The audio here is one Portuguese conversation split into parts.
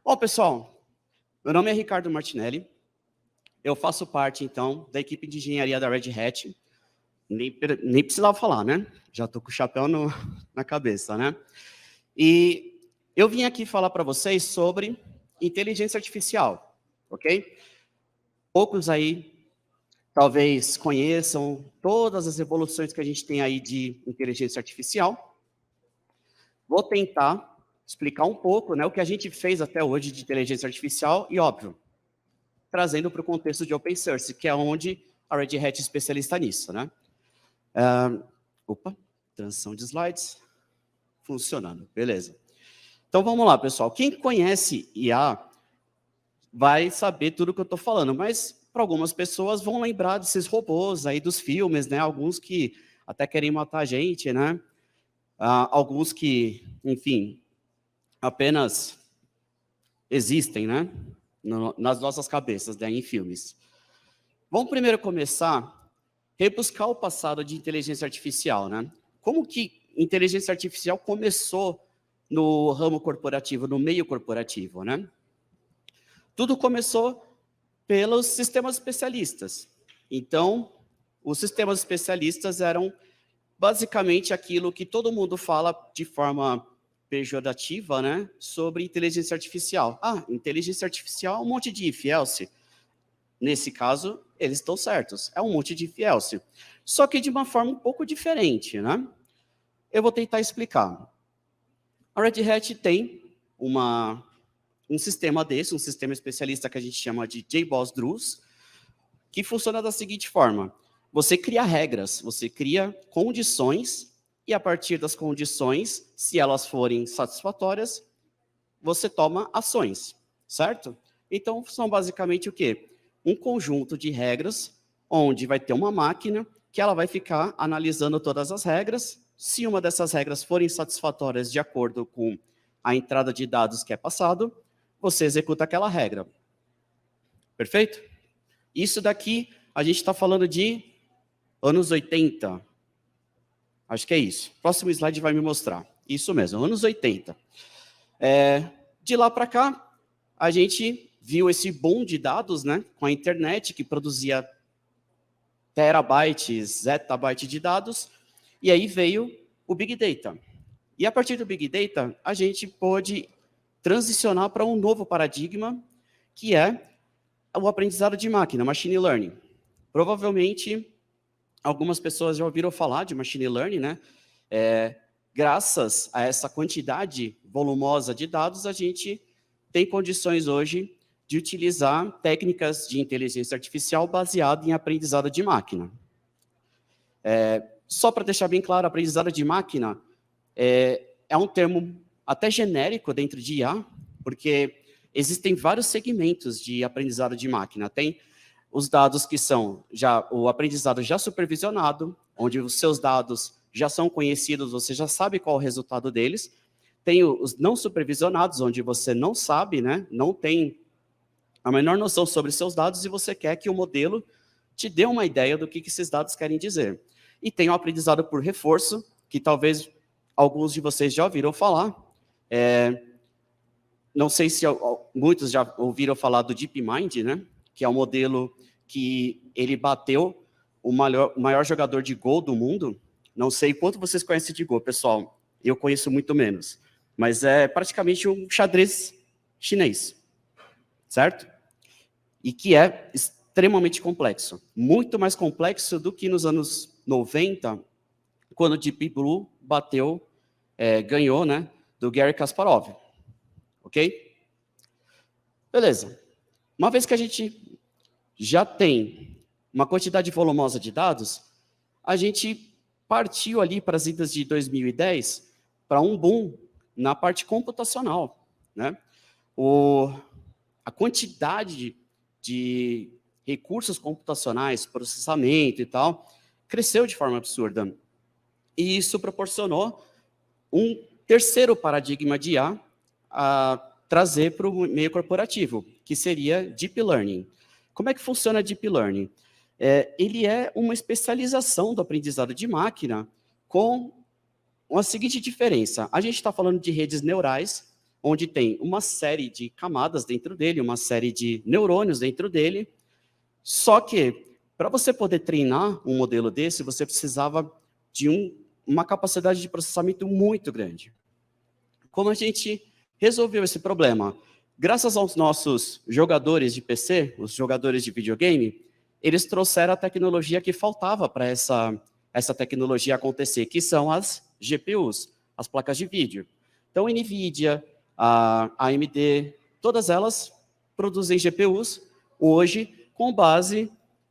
Bom, pessoal, meu nome é Ricardo Martinelli. Eu faço parte, então, da equipe de engenharia da Red Hat. Nem precisava falar, né? Já estou com o chapéu na cabeça, né? E eu vim aqui falar para vocês sobre inteligência artificial, ok? Poucos aí talvez conheçam todas as evoluções que a gente tem aí de inteligência artificial. Vou tentar explicar um pouco, né, o que a gente fez até hoje de inteligência artificial e, óbvio, trazendo para o contexto de open source, que é onde a Red Hat é especialista nisso, né? Transição de slides, funcionando, beleza. Então, vamos lá, pessoal. Quem conhece IA vai saber tudo o que eu estou falando, mas para algumas pessoas vão lembrar desses robôs aí dos filmes, né? Alguns que até querem matar a gente, né? Alguns que, enfim, apenas existem, né? Nas nossas cabeças, né? Em filmes. Vamos primeiro começar rebuscar o passado de inteligência artificial, né? Como que inteligência artificial começou no ramo corporativo, no meio corporativo, né? Tudo começou pelos sistemas especialistas. Então, os sistemas especialistas eram basicamente aquilo que todo mundo fala de forma pejorativa, né, sobre inteligência artificial. Inteligência artificial é um monte de if-else. Nesse caso, eles estão certos. É um monte de if-else. Só que de uma forma um pouco diferente, né? Eu vou tentar explicar. A Red Hat tem um sistema desse, um sistema especialista que a gente chama de JBoss Druze, que funciona da seguinte forma. Você cria regras, você cria condições, e a partir das condições, se elas forem satisfatórias, você toma ações, certo? Então, são basicamente o quê? Um conjunto de regras, onde vai ter uma máquina que ela vai ficar analisando todas as regras. Se uma dessas regras forem satisfatórias de acordo com a entrada de dados que é passado, você executa aquela regra. Perfeito? Isso daqui, a gente está falando de anos 80. Acho que é isso. Próximo slide vai me mostrar. Isso mesmo, anos 80. De lá para cá, a gente viu esse boom de dados, né, com a internet, que produzia terabytes, zettabytes de dados, e aí veio o Big Data. E a partir do Big Data, a gente pôde transicionar para um novo paradigma, que é o aprendizado de máquina, machine learning. Provavelmente, algumas pessoas já ouviram falar de machine learning, né? Graças a essa quantidade volumosa de dados, a gente tem condições hoje de utilizar técnicas de inteligência artificial baseada em aprendizado de máquina. Só para deixar bem claro, aprendizado de máquina é um termo até genérico dentro de IA, porque existem vários segmentos de aprendizado de máquina. Tem os dados que são o aprendizado já supervisionado, onde os seus dados já são conhecidos, você já sabe qual é o resultado deles. Tem os não supervisionados, onde você não sabe, né, não tem a menor noção sobre seus dados e você quer que o modelo te dê uma ideia do que esses dados querem dizer. E tem o aprendizado por reforço, que talvez alguns de vocês já ouviram falar. Não sei se muitos já ouviram falar do DeepMind, né? Que é um modelo que ele bateu o maior jogador de Go do mundo. Não sei quanto vocês conhecem de Go, pessoal. Eu conheço muito menos. Mas é praticamente um xadrez chinês, certo? E que é extremamente complexo. Muito mais complexo do que nos anos 90, quando o Deep Blue ganhou, né, do Garry Kasparov. Ok? Beleza. Uma vez que a gente já tem uma quantidade volumosa de dados, a gente partiu ali para as idas de 2010 para um boom na parte computacional, né? A quantidade de recursos computacionais, processamento e tal, cresceu de forma absurda. E isso proporcionou um terceiro paradigma de IA a trazer para o meio corporativo, que seria Deep Learning. Como é que funciona Deep Learning? Ele é uma especialização do aprendizado de máquina com uma seguinte diferença. A gente está falando de redes neurais, onde tem uma série de camadas dentro dele, uma série de neurônios dentro dele, só que, para você poder treinar um modelo desse, você precisava de uma capacidade de processamento muito grande. Como a gente resolveu esse problema? Graças aos nossos jogadores de PC, os jogadores de videogame, eles trouxeram a tecnologia que faltava para essa tecnologia acontecer, que são as GPUs, as placas de vídeo. Então, a NVIDIA, a AMD, todas elas produzem GPUs hoje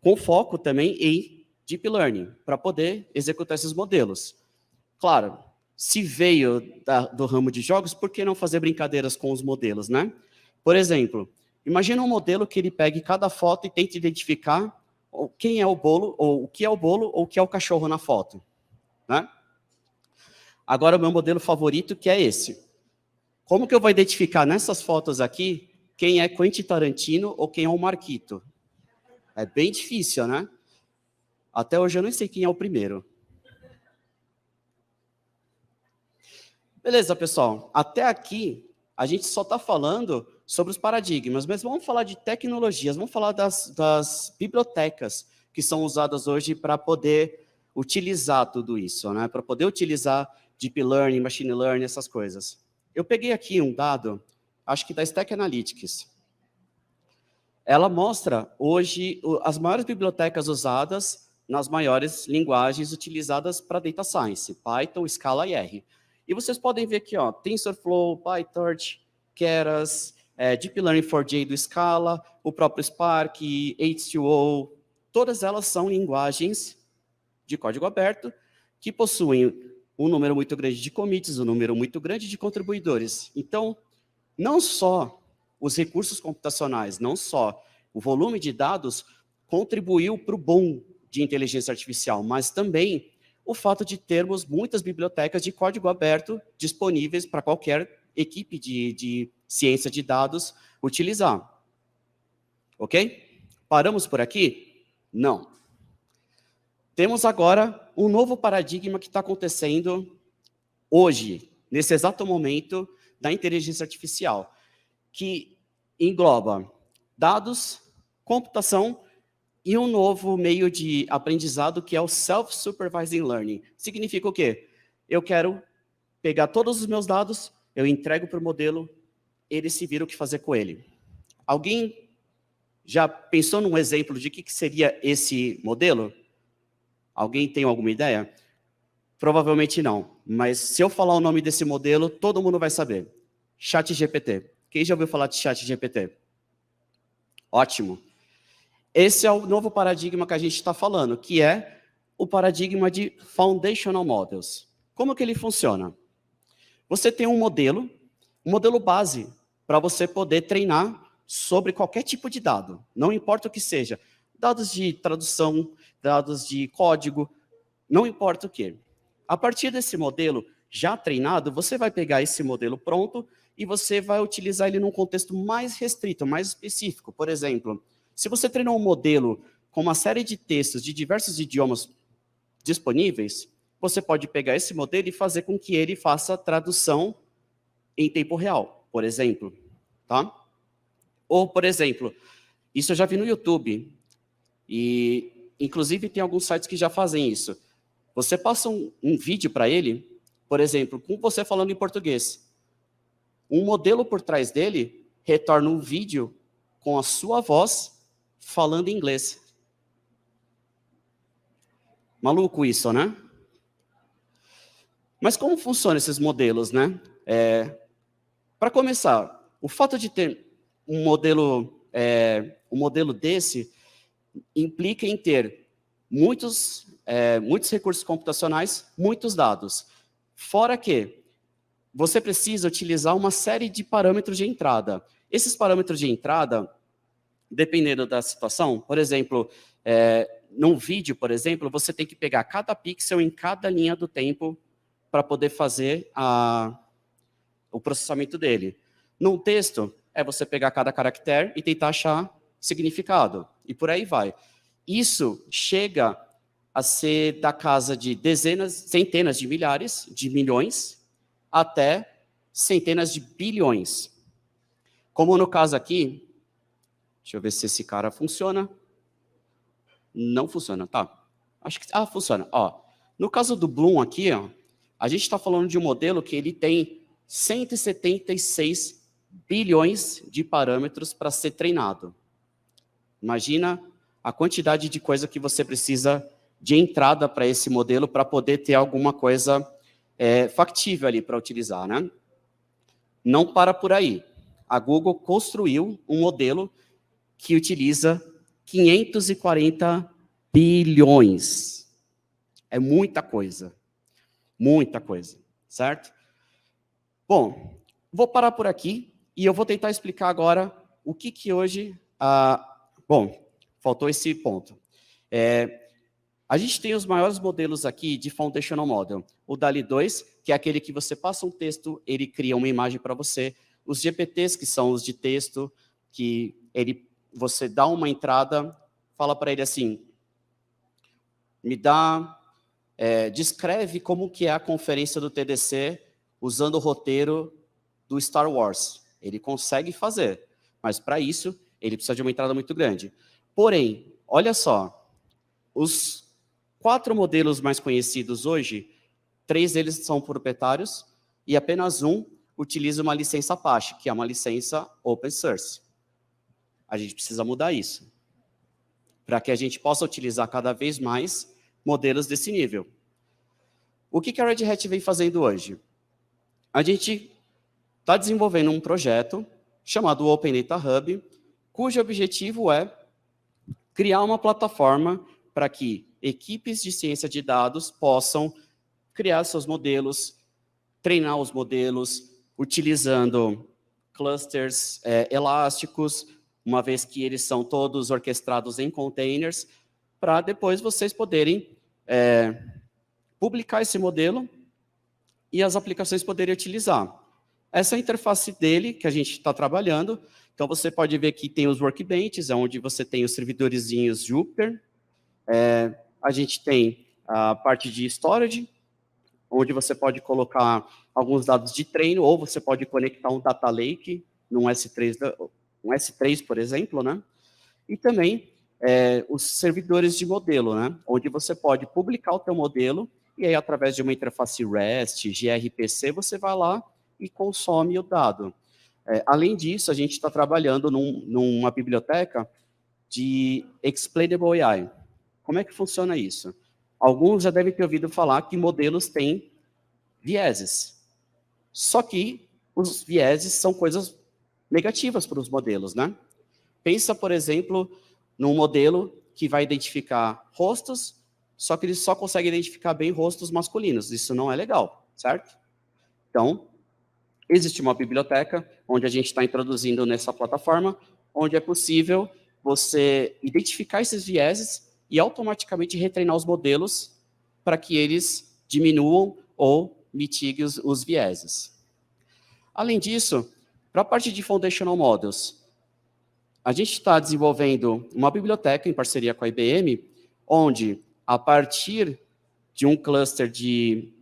com foco também em Deep Learning, para poder executar esses modelos. Claro, se veio do ramo de jogos, por que não fazer brincadeiras com os modelos, né? Por exemplo, imagina um modelo que ele pegue cada foto e tente identificar quem é o bolo, ou o que é o bolo, ou o que é o cachorro na foto, né? Agora, o meu modelo favorito, que é esse. Como que eu vou identificar nessas fotos aqui quem é Quentin Tarantino ou quem é o Marquito? É bem difícil, né? Até hoje eu não sei quem é o primeiro. Beleza, pessoal. Até aqui, a gente só está falando sobre os paradigmas, mas vamos falar de tecnologias, vamos falar das bibliotecas que são usadas hoje para poder utilizar tudo isso, né? Para poder utilizar Deep Learning, Machine Learning, essas coisas. Eu peguei aqui um dado, acho que da Stack Analytics. Ela mostra hoje as maiores bibliotecas usadas nas maiores linguagens utilizadas para Data Science, Python, Scala e R. E vocês podem ver aqui, ó, TensorFlow, PyTorch, Keras, Deep Learning 4J do Scala, o próprio Spark, H2O, todas elas são linguagens de código aberto que possuem um número muito grande de commits, um número muito grande de contribuidores. Então, não só os recursos computacionais, não só o volume de dados contribuiu para o boom de inteligência artificial, mas também o fato de termos muitas bibliotecas de código aberto disponíveis para qualquer equipe de ciência de dados utilizar. Ok? Paramos por aqui? Não. Temos agora um novo paradigma que está acontecendo hoje, nesse exato momento da inteligência artificial, que engloba dados, computação e um novo meio de aprendizado que é o Self-Supervising Learning. Significa o quê? Eu quero pegar todos os meus dados, eu entrego para o modelo, ele se vira o que fazer com ele. Alguém já pensou num exemplo de que seria esse modelo? Alguém tem alguma ideia? Provavelmente não, mas se eu falar o nome desse modelo, todo mundo vai saber. ChatGPT. Quem já ouviu falar de ChatGPT? Ótimo. Esse é o novo paradigma que a gente está falando, que é o paradigma de Foundational Models. Como que ele funciona? Você tem um modelo base, para você poder treinar sobre qualquer tipo de dado, não importa o que seja. Dados de tradução, dados de código, não importa o que. A partir desse modelo já treinado, você vai pegar esse modelo pronto e você vai utilizar ele num contexto mais restrito, mais específico. Por exemplo, se você treinou um modelo com uma série de textos de diversos idiomas disponíveis, você pode pegar esse modelo e fazer com que ele faça tradução em tempo real, por exemplo. Tá? Ou, por exemplo, isso eu já vi no YouTube, e inclusive tem alguns sites que já fazem isso. Você passa um vídeo para ele, por exemplo, com você falando em português. Um modelo por trás dele retorna um vídeo com a sua voz falando em inglês. Maluco isso, né? Mas como funcionam esses modelos, né? Para começar, o fato de ter um modelo desse implica em ter muitos recursos computacionais, muitos dados. Fora que você precisa utilizar uma série de parâmetros de entrada. Esses parâmetros de entrada, dependendo da situação, por exemplo, num vídeo, por exemplo, você tem que pegar cada pixel em cada linha do tempo para poder fazer o processamento dele. Num texto, você pegar cada caractere e tentar achar significado, e por aí vai. Isso chega a ser da casa de dezenas, centenas de milhares, de milhões, até centenas de bilhões. Como no caso aqui, deixa eu ver se esse cara funciona. Não funciona, tá. Acho que funciona. Ó, no caso do Bloom aqui, ó, a gente está falando de um modelo que ele tem 176 bilhões de parâmetros para ser treinado. Imagina a quantidade de coisa que você precisa de entrada para esse modelo para poder ter alguma coisa factível ali para utilizar, né? Não para por aí. A Google construiu um modelo que utiliza 540 bilhões. É muita coisa, certo? Bom, vou parar por aqui e eu vou tentar explicar agora o que hoje... bom, faltou esse ponto. A gente tem os maiores modelos aqui de Foundational Model. O DALL-E 2, que é aquele que você passa um texto, ele cria uma imagem para você. Os GPTs, que são os de texto, que você dá uma entrada, fala para ele assim, descreve como que é a conferência do TDC usando o roteiro do Star Wars. Ele consegue fazer, mas para isso, ele precisa de uma entrada muito grande. Porém, olha só, os 4 modelos mais conhecidos hoje, 3 deles são proprietários e apenas um utiliza uma licença Apache, que é uma licença open source. A gente precisa mudar isso, para que a gente possa utilizar cada vez mais modelos desse nível. O que a Red Hat vem fazendo hoje? A gente está desenvolvendo um projeto chamado Open Data Hub, cujo objetivo é criar uma plataforma para que equipes de ciência de dados possam criar seus modelos, treinar os modelos, utilizando clusters elásticos, uma vez que eles são todos orquestrados em containers, para depois vocês poderem publicar esse modelo e as aplicações poderem utilizar. Essa é a interface dele que a gente está trabalhando. Então, você pode ver que tem os workbenches, onde você tem os servidorzinhos Jupyter. A gente tem a parte de storage, onde você pode colocar alguns dados de treino, ou você pode conectar um data lake num S3, por exemplo, né? E também os servidores de modelo, né? Onde você pode publicar o teu modelo, e aí, através de uma interface REST, gRPC, você vai lá e consome o dado. Além disso, a gente está trabalhando numa biblioteca de Explainable AI. Como é que funciona isso? Alguns já devem ter ouvido falar que modelos têm vieses. Só que os vieses são coisas negativas para os modelos, né? Pensa, por exemplo, num modelo que vai identificar rostos, só que ele só consegue identificar bem rostos masculinos. Isso não é legal, certo? Então, existe uma biblioteca onde a gente está introduzindo nessa plataforma, onde é possível você identificar esses vieses e automaticamente retreinar os modelos para que eles diminuam ou mitiguem os vieses. Além disso, para a parte de Foundational Models, a gente está desenvolvendo uma biblioteca em parceria com a IBM, onde, a partir de um cluster de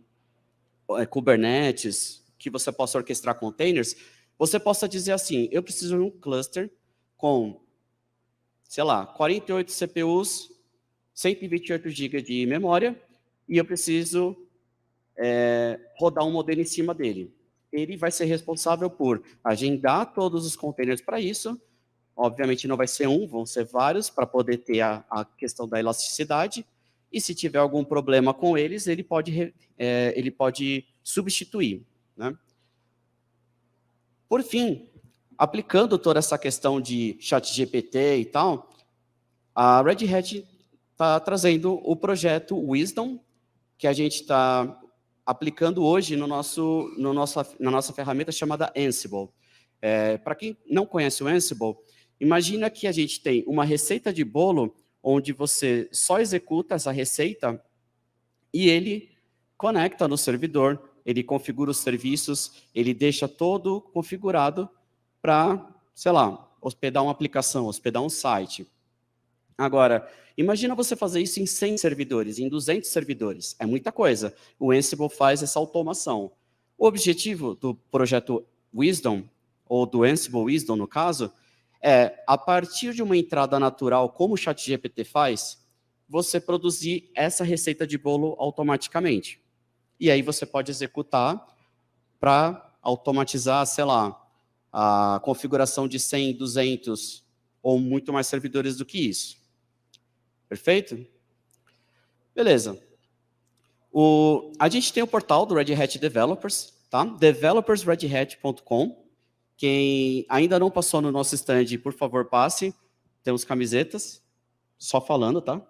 Kubernetes, que você possa orquestrar containers, você possa dizer assim, eu preciso de um cluster com, sei lá, 48 CPUs, 128 GB de memória, e eu preciso rodar um modelo em cima dele. Ele vai ser responsável por agendar todos os containers para isso. Obviamente não vai ser um, vão ser vários, para poder ter a questão da elasticidade. E se tiver algum problema com eles, ele pode substituir, né? Por fim, aplicando toda essa questão de ChatGPT e tal, a Red Hat está trazendo o projeto Wisdom, que a gente está aplicando hoje na nossa ferramenta chamada Ansible. Para quem não conhece o Ansible, imagina que a gente tem uma receita de bolo onde você só executa essa receita e ele conecta no servidor, ele configura os serviços, ele deixa todo configurado para, sei lá, hospedar uma aplicação, hospedar um site. Agora, imagina você fazer isso em 100 servidores, em 200 servidores. É muita coisa. O Ansible faz essa automação. O objetivo do projeto Wisdom, ou do Ansible Wisdom, no caso, é, a partir de uma entrada natural, como o ChatGPT faz, você produzir essa receita de bolo automaticamente. E aí você pode executar para automatizar, sei lá, a configuração de 100, 200 ou muito mais servidores do que isso. Perfeito? Beleza. A gente tem o portal do Red Hat Developers, tá? developersredhat.com. Quem ainda não passou no nosso stand, por favor, passe. Temos camisetas, só falando, tá?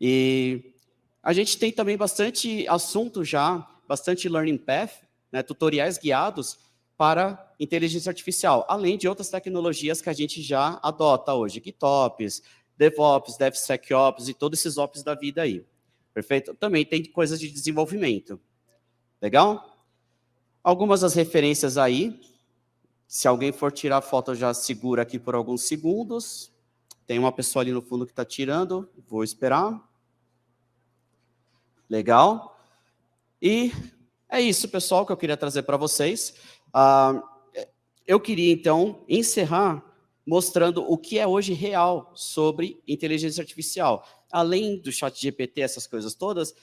E a gente tem também bastante assunto já, bastante learning path, né, tutoriais guiados para inteligência artificial, além de outras tecnologias que a gente já adota hoje, GitOps, DevOps, DevSecOps e todos esses ops da vida aí. Perfeito? Também tem coisas de desenvolvimento. Legal? Algumas das referências aí. Se alguém for tirar foto, já segura aqui por alguns segundos. Tem uma pessoa ali no fundo que está tirando. Vou esperar. Legal. E é isso, pessoal, que eu queria trazer para vocês. Eu queria, então, encerrar mostrando o que é hoje real sobre inteligência artificial. Além do ChatGPT, essas coisas todas,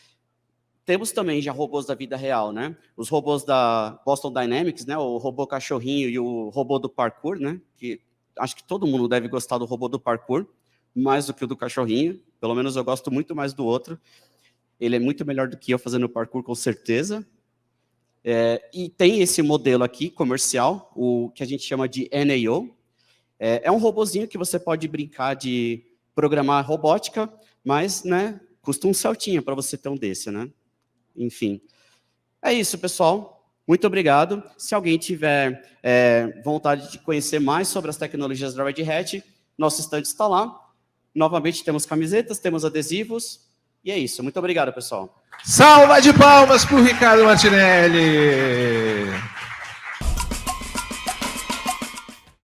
temos também já robôs da vida real, né? Os robôs da Boston Dynamics, né? O robô cachorrinho e o robô do parkour, né? Que acho que todo mundo deve gostar do robô do parkour, mais do que o do cachorrinho. Pelo menos eu gosto muito mais do outro. Ele é muito melhor do que eu fazendo parkour, com certeza. E tem esse modelo aqui, comercial, o que a gente chama de NAO. É um robozinho que você pode brincar de programar robótica, mas, né, custa um celtinha para você ter um desse, né? Enfim. É isso, pessoal. Muito obrigado. Se alguém tiver vontade de conhecer mais sobre as tecnologias da Red Hat, nosso stand está lá. Novamente, temos camisetas, temos adesivos. E é isso. Muito obrigado, pessoal. Salva de palmas para o Ricardo Martinelli.